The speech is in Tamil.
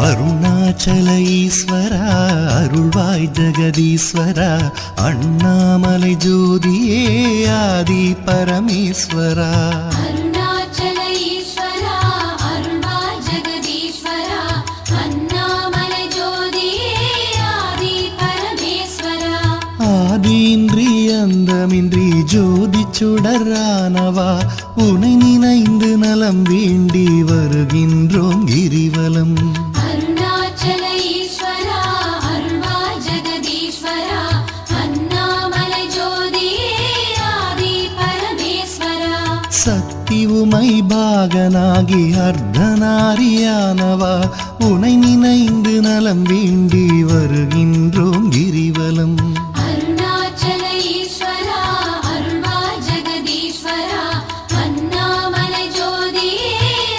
அருணாச்சல ஈஸ்வரா அருள்வாய் ஜெகதீஸ்வரா அண்ணாமலை ஜோதியே ஆதி பரமேஸ்வரா. அருணாச்சல ஈஸ்வரா அருள்வாய் ஜெகதீஸ்வரா அண்ணாமலை ஜோதியே ஆதி பரமேஸ்வரா. ஆதியின்றி அந்தமின்றி ஜோதி சுடரானவா உனை நினைந்து நலம் வேண்டி வருகின்றோம் கிரிவலம். அருணாச்சல ஈஸ்வரா அருள்வாய் ஜெகதீஸ்வரா அண்ணாமலை ஜோதியே ஆதி பரமேஸ்வரா. சக்தி உமை பாகனாகி அர்த்தநாரியானவா உனை நினைந்து நலம் வேண்டி வருகின்றோம்